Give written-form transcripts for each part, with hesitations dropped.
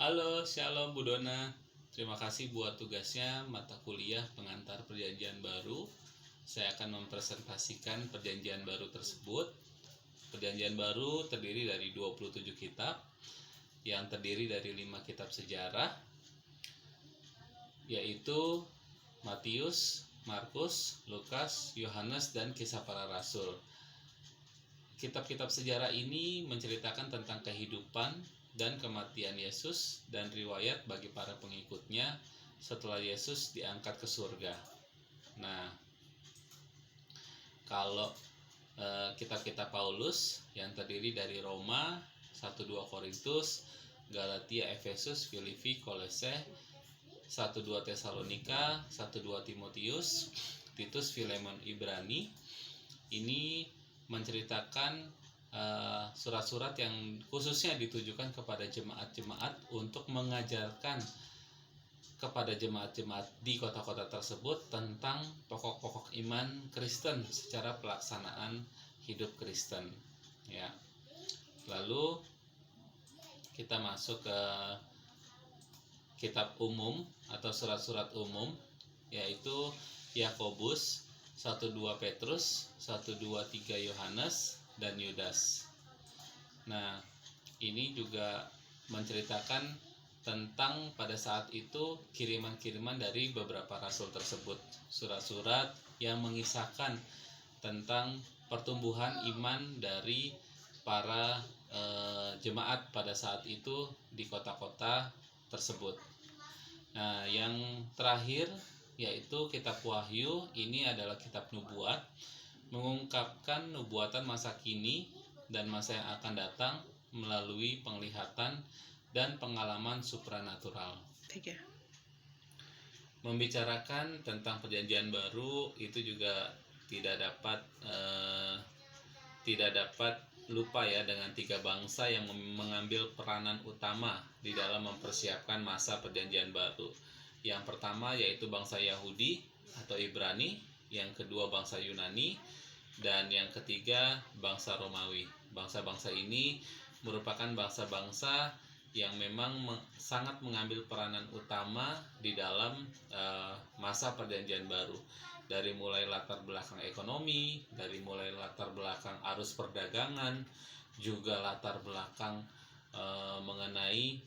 Halo, Shalom Bu Dona. Terima kasih buat tugasnya mata kuliah pengantar perjanjian baru. Saya akan mempresentasikan perjanjian baru tersebut. Perjanjian baru terdiri dari 27 kitab yang terdiri dari 5 kitab sejarah, yaitu Matius, Markus, Lukas, Yohanes, dan Kisah Para Rasul. Kitab-kitab sejarah ini menceritakan tentang kehidupan dan kematian Yesus dan riwayat bagi para pengikutnya setelah Yesus diangkat ke surga. Nah, kalau kitab-kitab Paulus yang terdiri dari Roma, 1-2 Korintus, Galatia, Efesus, Filipi, Kolose, 1-2 Tesalonika, 1-2 Timotius, Titus, Filemon, Ibrani, ini menceritakan surat-surat yang khususnya ditujukan kepada jemaat-jemaat untuk mengajarkan kepada jemaat-jemaat di kota-kota tersebut tentang pokok-pokok iman Kristen secara pelaksanaan hidup Kristen, ya. Lalu kita masuk ke kitab umum atau surat-surat umum, yaitu Yakobus, 1-2 Petrus, 1-2-3 Yohanes, dan Yudas. Nah, ini juga menceritakan tentang pada saat itu kiriman-kiriman dari beberapa rasul tersebut, surat-surat yang mengisahkan tentang pertumbuhan iman dari para jemaat pada saat itu di kota-kota tersebut. Nah, yang terakhir yaitu kitab Wahyu. Ini adalah kitab nubuat, mengungkapkan nubuatan masa kini dan masa yang akan datang melalui penglihatan dan pengalaman supranatural. Membicarakan tentang perjanjian baru itu juga tidak dapat lupa ya dengan 3 bangsa yang mengambil peranan utama di dalam mempersiapkan masa perjanjian baru. Yang pertama yaitu bangsa Yahudi atau Ibrani, yang kedua bangsa Yunani, dan yang ketiga bangsa Romawi. Bangsa-bangsa ini merupakan bangsa-bangsa yang memang sangat mengambil peranan utama di dalam masa perjanjian baru. Dari mulai latar belakang ekonomi, dari mulai latar belakang arus perdagangan, juga latar belakang mengenai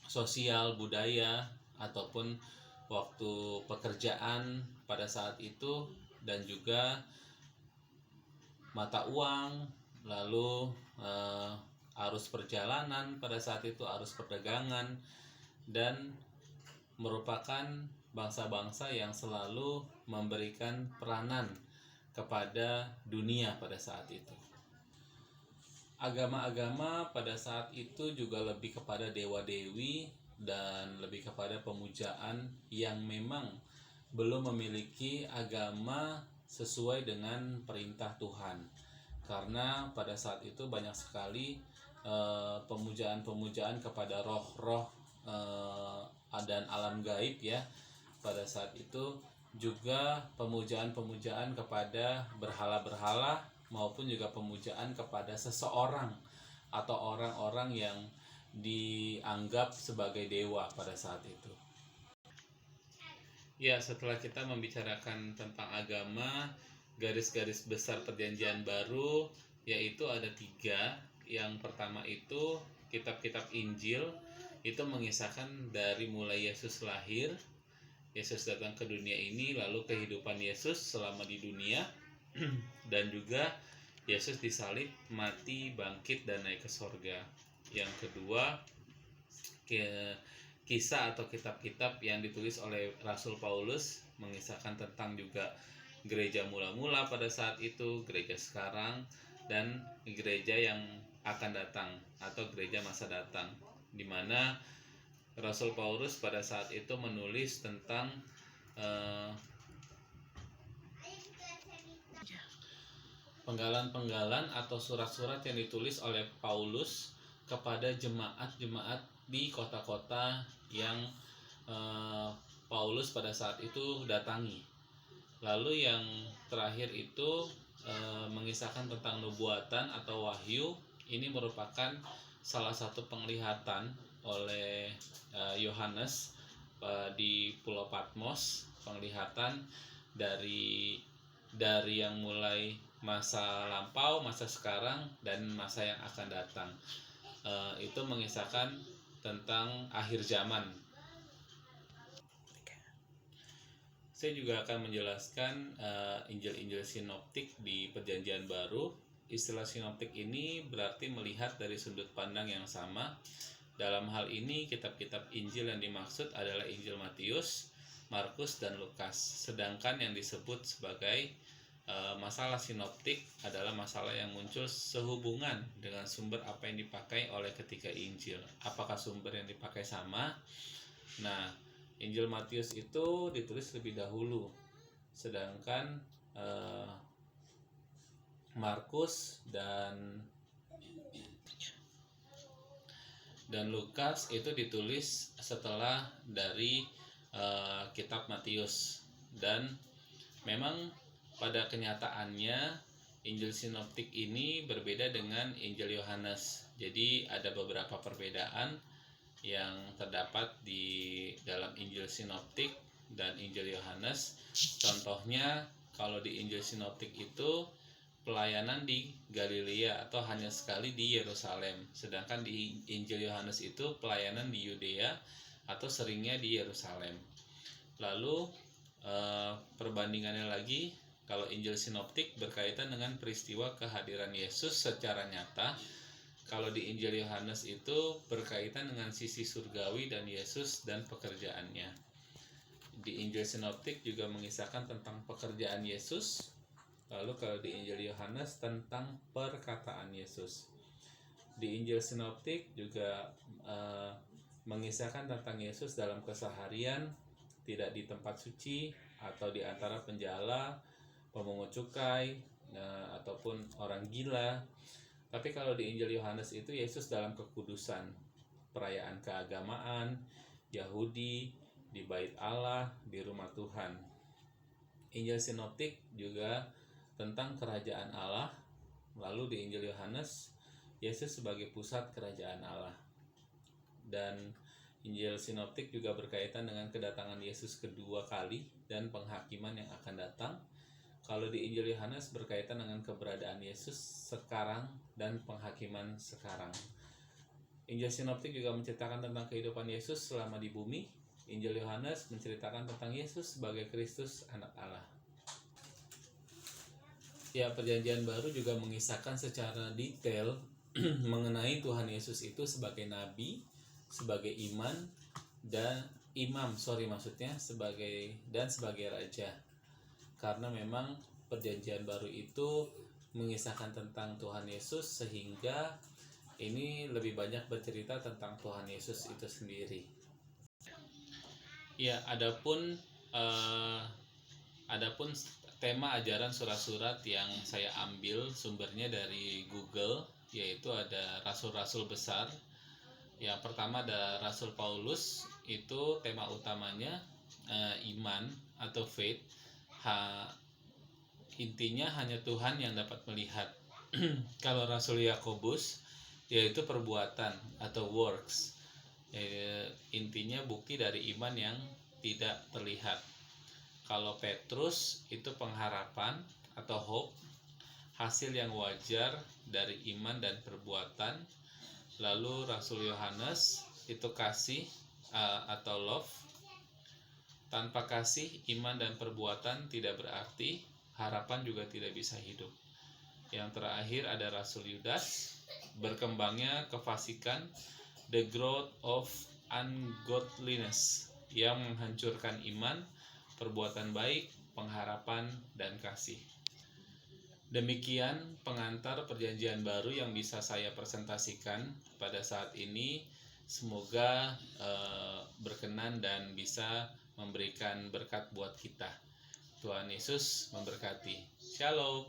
sosial, budaya, ataupun waktu pekerjaan pada saat itu, dan juga mata uang, lalu arus perjalanan pada saat itu, arus perdagangan, dan merupakan bangsa-bangsa yang selalu memberikan peranan kepada dunia pada saat itu. Agama-agama pada saat itu juga lebih kepada dewa-dewi dan lebih kepada pemujaan yang memang belum memiliki agama sesuai dengan perintah Tuhan, karena pada saat itu banyak sekali pemujaan-pemujaan kepada roh-roh dan alam gaib ya. Pada saat itu juga pemujaan-pemujaan kepada berhala-berhala maupun juga pemujaan kepada seseorang atau orang-orang yang dianggap sebagai dewa pada saat itu. Ya, setelah kita membicarakan tentang agama, garis-garis besar perjanjian baru yaitu ada 3. Yang pertama itu kitab-kitab Injil, itu mengisahkan dari mulai Yesus lahir, Yesus datang ke dunia ini, lalu kehidupan Yesus selama di dunia, dan juga Yesus disalib, mati, bangkit, dan naik ke sorga. Yang kedua, kisah atau kitab-kitab yang ditulis oleh Rasul Paulus mengisahkan tentang juga gereja mula-mula pada saat itu, gereja sekarang, dan gereja yang akan datang atau gereja masa datang, di mana Rasul Paulus pada saat itu menulis tentang penggalan-penggalan atau surat-surat yang ditulis oleh Paulus kepada jemaat-jemaat di kota-kota yang Paulus pada saat itu datangi. Lalu yang terakhir itu mengisahkan tentang nubuatan atau wahyu. Ini merupakan salah satu penglihatan oleh Yohanes di Pulau Patmos, penglihatan dari yang mulai masa lampau, masa sekarang, dan masa yang akan datang. Itu mengisahkan tentang akhir zaman. Saya juga akan menjelaskan Injil-Injil sinoptik di Perjanjian Baru. Istilah sinoptik ini berarti melihat dari sudut pandang yang sama. Dalam hal ini, kitab-kitab Injil yang dimaksud adalah Injil Matius, Markus, dan Lukas. Sedangkan yang disebut sebagai masalah sinoptik adalah masalah yang muncul sehubungan dengan sumber apa yang dipakai oleh ketiga Injil. Apakah sumber yang dipakai sama? Nah, Injil Matius itu ditulis lebih dahulu, sedangkan Markus dan Lukas itu ditulis setelah dari kitab Matius. Dan memang pada kenyataannya Injil sinoptik ini berbeda dengan Injil Yohanes. Jadi ada beberapa perbedaan yang terdapat di dalam Injil sinoptik dan Injil Yohanes. Contohnya, kalau di Injil sinoptik itu pelayanan di Galilea atau hanya sekali di Yerusalem, sedangkan di Injil Yohanes itu pelayanan di Yudea atau seringnya di Yerusalem. Lalu perbandingannya lagi, kalau Injil sinoptik berkaitan dengan peristiwa kehadiran Yesus secara nyata. Kalau di Injil Yohanes itu berkaitan dengan sisi surgawi dan Yesus dan pekerjaannya. Di Injil sinoptik juga mengisahkan tentang pekerjaan Yesus. Lalu kalau di Injil Yohanes tentang perkataan Yesus. Di Injil sinoptik juga mengisahkan tentang Yesus dalam keseharian, tidak di tempat suci atau di antara penjala, pemungut cukai, ataupun orang gila. Tapi kalau di Injil Yohanes itu Yesus dalam kekudusan, perayaan keagamaan, Yahudi, di bait Allah, di rumah Tuhan. Injil sinoptik juga tentang kerajaan Allah. Lalu di Injil Yohanes, Yesus sebagai pusat kerajaan Allah. Dan Injil sinoptik juga berkaitan dengan kedatangan Yesus kedua kali dan penghakiman yang akan datang. Kalau di Injil Yohanes berkaitan dengan keberadaan Yesus sekarang dan penghakiman sekarang. Injil sinoptik juga menceritakan tentang kehidupan Yesus selama di bumi. Injil Yohanes menceritakan tentang Yesus sebagai Kristus, anak Allah. Ya, Perjanjian Baru juga mengisahkan secara detail mengenai Tuhan Yesus itu sebagai nabi, sebagai iman dan sebagai raja. Karena memang Perjanjian Baru itu mengisahkan tentang Tuhan Yesus, sehingga ini lebih banyak bercerita tentang Tuhan Yesus itu sendiri. Ya, adapun tema ajaran surat-surat yang saya ambil sumbernya dari Google, yaitu ada rasul-rasul besar. Yang pertama ada Rasul Paulus, itu tema utamanya iman atau faith. Intinya hanya Tuhan yang dapat melihat. Kalau Rasul Yakobus, yaitu perbuatan atau works. Intinya bukti dari iman yang tidak terlihat. Kalau Petrus itu pengharapan atau hope, hasil yang wajar dari iman dan perbuatan. Lalu Rasul Yohanes itu kasih atau love. Tanpa kasih, iman dan perbuatan tidak berarti, harapan juga tidak bisa hidup. Yang terakhir ada Rasul Yudas, berkembangnya kefasikan, the growth of ungodliness, yang menghancurkan iman, perbuatan baik, pengharapan, dan kasih. Demikian pengantar Perjanjian Baru yang bisa saya presentasikan pada saat ini. Semoga berkenan dan bisa memberikan berkat buat kita. Tuhan Yesus memberkati. Shalom.